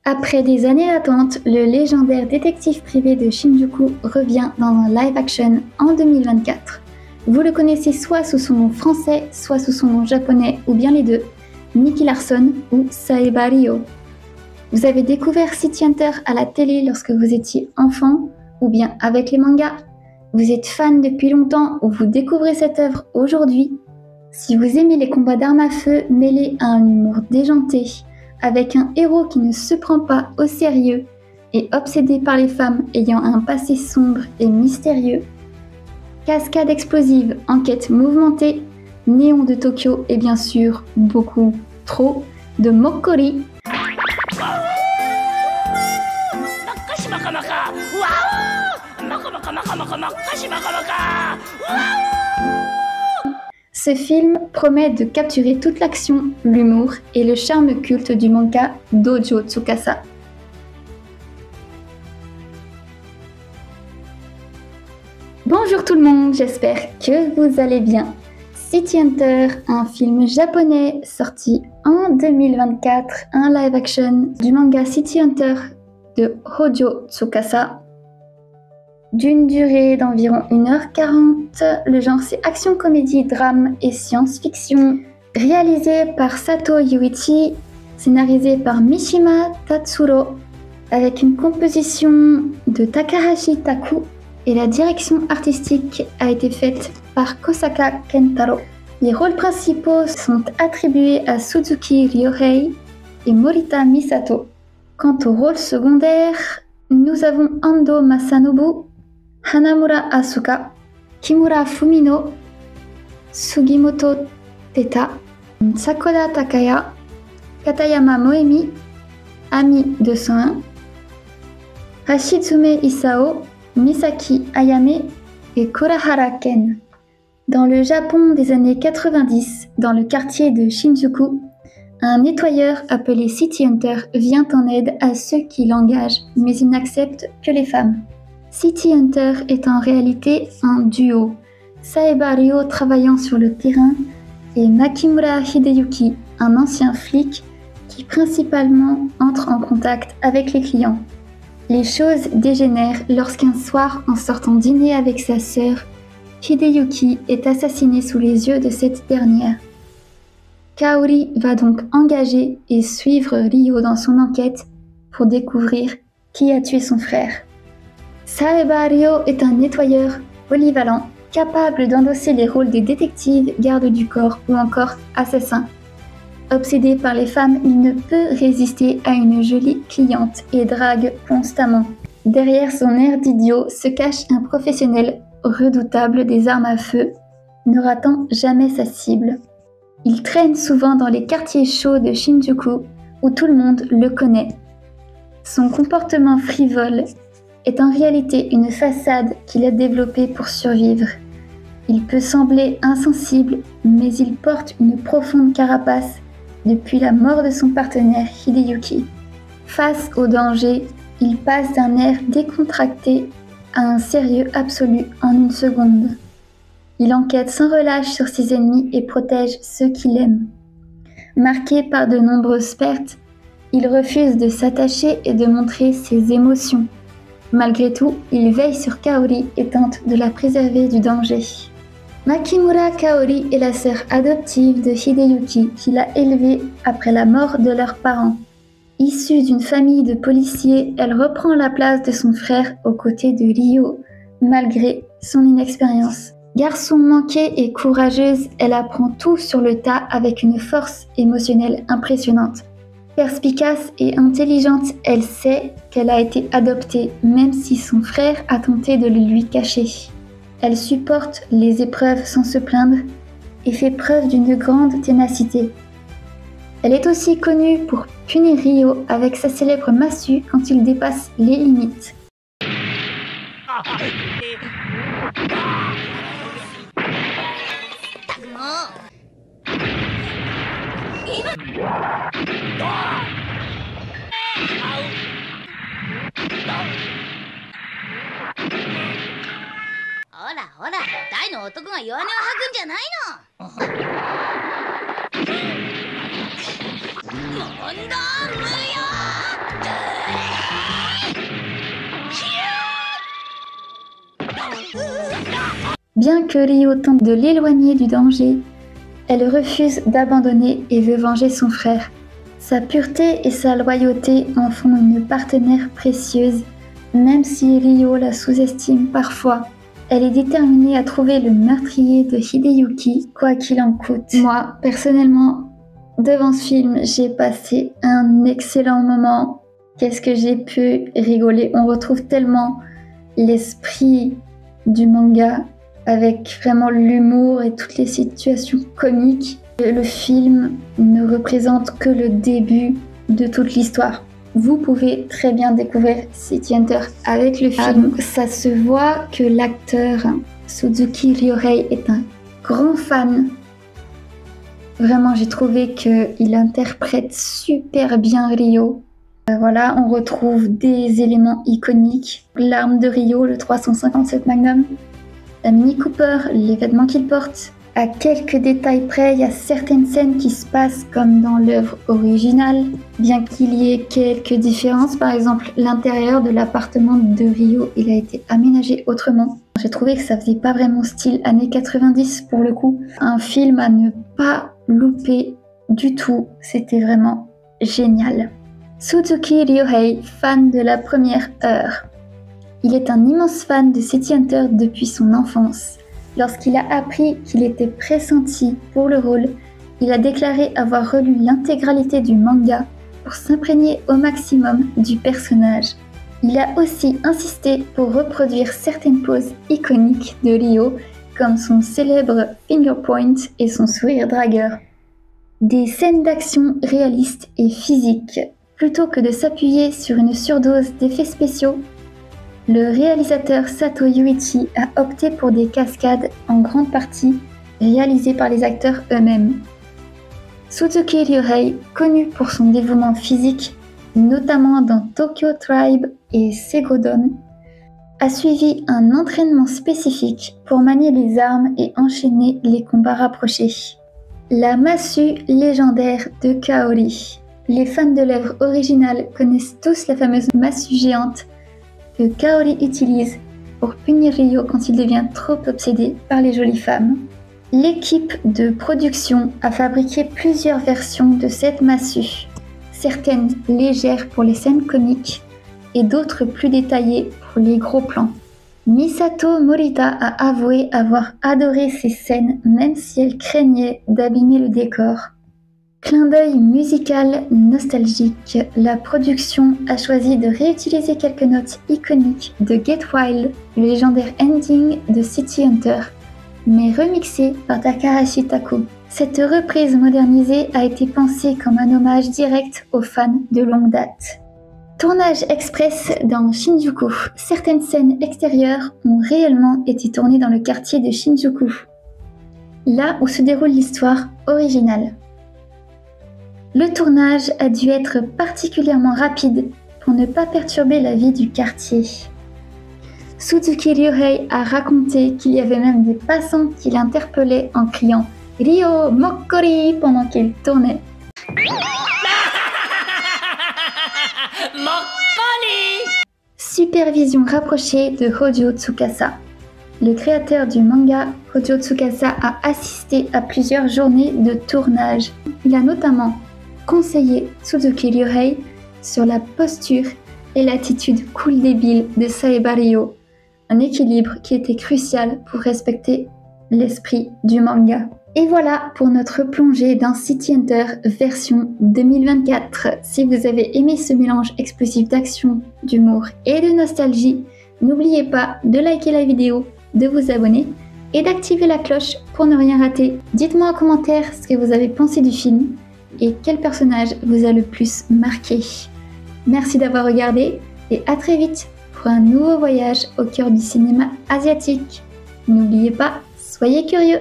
Après des années d'attente, le légendaire détective privé de Shinjuku revient dans un live-action en 2024. Vous le connaissez soit sous son nom français, soit sous son nom japonais, ou bien les deux, Nicky Larson ou Saeba Ryo. Vous avez découvert City Hunter à la télé lorsque vous étiez enfant, ou bien avec les mangas. Vous êtes fan depuis longtemps ou vous découvrez cette œuvre aujourd'hui. Si vous aimez les combats d'armes à feu mêlés à un humour déjanté, avec un héros qui ne se prend pas au sérieux et obsédé par les femmes ayant un passé sombre et mystérieux, cascade explosive, enquête mouvementée, néon de Tokyo et bien sûr beaucoup trop de Mokori. Ce film promet de capturer toute l'action, l'humour et le charme culte du manga Dojo Tsukasa. Bonjour tout le monde, j'espère que vous allez bien. City Hunter, un film japonais sorti en 2024, un live-action du manga City Hunter de Hojo Tsukasa, d'une durée d'environ 1h40. Le genre c'est action, comédie, drame et science-fiction. Réalisé par Sato Yuichi, scénarisé par Mishima Tatsuro, avec une composition de Takahashi Taku, et la direction artistique a été faite par Kosaka Kentaro. Les rôles principaux sont attribués à Suzuki Ryohei et Morita Misato. Quant aux rôles secondaires, nous avons Ando Masanobu, Hanamura Asuka, Kimura Fumino, Sugimoto Teta, Sakoda Takaya, Katayama Moemi, Ami 201, Hashitsume Isao, Misaki Ayame et Kurahara Ken. Dans le Japon des années 90, dans le quartier de Shinjuku, un nettoyeur appelé City Hunter vient en aide à ceux qui l'engagent, mais il n'accepte que les femmes. City Hunter est en réalité un duo, Saeba Ryo travaillant sur le terrain et Makimura Hideyuki, un ancien flic qui principalement entre en contact avec les clients. Les choses dégénèrent lorsqu'un soir, en sortant dîner avec sa sœur, Hideyuki est assassiné sous les yeux de cette dernière. Kaori va donc engager et suivre Ryo dans son enquête pour découvrir qui a tué son frère. Saeba Ryo est un nettoyeur polyvalent, capable d'endosser les rôles des détectives, gardes du corps ou encore assassin. Obsédé par les femmes, il ne peut résister à une jolie cliente et drague constamment. Derrière son air d'idiot se cache un professionnel redoutable des armes à feu, ne ratant jamais sa cible. Il traîne souvent dans les quartiers chauds de Shinjuku, où tout le monde le connaît. Son comportement frivole est en réalité une façade qu'il a développée pour survivre. Il peut sembler insensible, mais il porte une profonde carapace depuis la mort de son partenaire Hideyuki. Face au danger, il passe d'un air décontracté à un sérieux absolu en une seconde. Il enquête sans relâche sur ses ennemis et protège ceux qu'il aime. Marqué par de nombreuses pertes, il refuse de s'attacher et de montrer ses émotions. Malgré tout, il veille sur Kaori et tente de la préserver du danger. Makimura Kaori est la sœur adoptive de Hideyuki qui l'a élevée après la mort de leurs parents. Issue d'une famille de policiers, elle reprend la place de son frère aux côtés de Ryo, malgré son inexpérience. Garçon manqué et courageuse, elle apprend tout sur le tas avec une force émotionnelle impressionnante. Perspicace et intelligente, elle sait qu'elle a été adoptée, même si son frère a tenté de le lui cacher. Elle supporte les épreuves sans se plaindre et fait preuve d'une grande ténacité. Elle est aussi connue pour punir Ryo avec sa célèbre massue quand il dépasse les limites. Bien que Ryo tente de l'éloigner du danger, elle refuse d'abandonner et veut venger son frère. Sa pureté et sa loyauté en font une partenaire précieuse, même si Ryo la sous-estime parfois. Elle est déterminée à trouver le meurtrier de Hideyuki, quoi qu'il en coûte. Moi, personnellement, devant ce film, j'ai passé un excellent moment. Qu'est-ce que j'ai pu rigoler. On retrouve tellement l'esprit du manga avec vraiment l'humour et toutes les situations comiques. Le film ne représente que le début de toute l'histoire. Vous pouvez très bien découvrir City Hunter avec le film. Ça se voit que l'acteur Suzuki Ryohei est un grand fan. Vraiment, j'ai trouvé qu'il interprète super bien Ryo. Voilà, on retrouve des éléments iconiques. L'arme de Ryo, le 357 Magnum, la Mini Cooper, les vêtements qu'il porte. À quelques détails près, il y a certaines scènes qui se passent comme dans l'œuvre originale, bien qu'il y ait quelques différences. Par exemple, l'intérieur de l'appartement de Ryo, il a été aménagé autrement. J'ai trouvé que ça faisait pas vraiment style années 90 pour le coup. Un film à ne pas louper du tout, c'était vraiment génial. Suzuki Ryohei, fan de la première heure. Il est un immense fan de City Hunter depuis son enfance. Lorsqu'il a appris qu'il était pressenti pour le rôle, il a déclaré avoir relu l'intégralité du manga pour s'imprégner au maximum du personnage. Il a aussi insisté pour reproduire certaines poses iconiques de Ryo, comme son célèbre finger point et son sourire dragueur. Des scènes d'action réalistes et physiques. Plutôt que de s'appuyer sur une surdose d'effets spéciaux, le réalisateur Sato Yuichi a opté pour des cascades en grande partie réalisées par les acteurs eux-mêmes. Suzuki Ryohei, connu pour son dévouement physique, notamment dans Tokyo Tribe et Segodon, a suivi un entraînement spécifique pour manier les armes et enchaîner les combats rapprochés. La massue légendaire de Kaori. Les fans de l'œuvre originale connaissent tous la fameuse massue géante que Kaori utilise pour punir Ryo quand il devient trop obsédé par les jolies femmes. L'équipe de production a fabriqué plusieurs versions de cette massue, certaines légères pour les scènes comiques et d'autres plus détaillées pour les gros plans. Misato Morita a avoué avoir adoré ces scènes même si elle craignait d'abîmer le décor. Clin d'œil musical nostalgique, la production a choisi de réutiliser quelques notes iconiques de Get Wild, le légendaire ending de City Hunter, mais remixé par Takahashi Taku. Cette reprise modernisée a été pensée comme un hommage direct aux fans de longue date. Tournage express dans Shinjuku. Certaines scènes extérieures ont réellement été tournées dans le quartier de Shinjuku, là où se déroule l'histoire originale. Le tournage a dû être particulièrement rapide pour ne pas perturber la vie du quartier. Suzuki Ryohei a raconté qu'il y avait même des passants qui l'interpellaient en criant « Ryo Mokkori » pendant qu'il tournait. Supervision rapprochée de Hojo Tsukasa. Le créateur du manga, Hojo Tsukasa, a assisté à plusieurs journées de tournage. Il a notamment conseillé Suzuki Ryohei sur la posture et l'attitude cool débile de Saeba Ryo, un équilibre qui était crucial pour respecter l'esprit du manga. Et voilà pour notre plongée dans City Hunter version 2024. Si vous avez aimé ce mélange explosif d'action, d'humour et de nostalgie, n'oubliez pas de liker la vidéo, de vous abonner et d'activer la cloche pour ne rien rater. Dites-moi en commentaire ce que vous avez pensé du film et quel personnage vous a le plus marqué. Merci d'avoir regardé et à très vite pour un nouveau voyage au cœur du cinéma asiatique. N'oubliez pas, soyez curieux!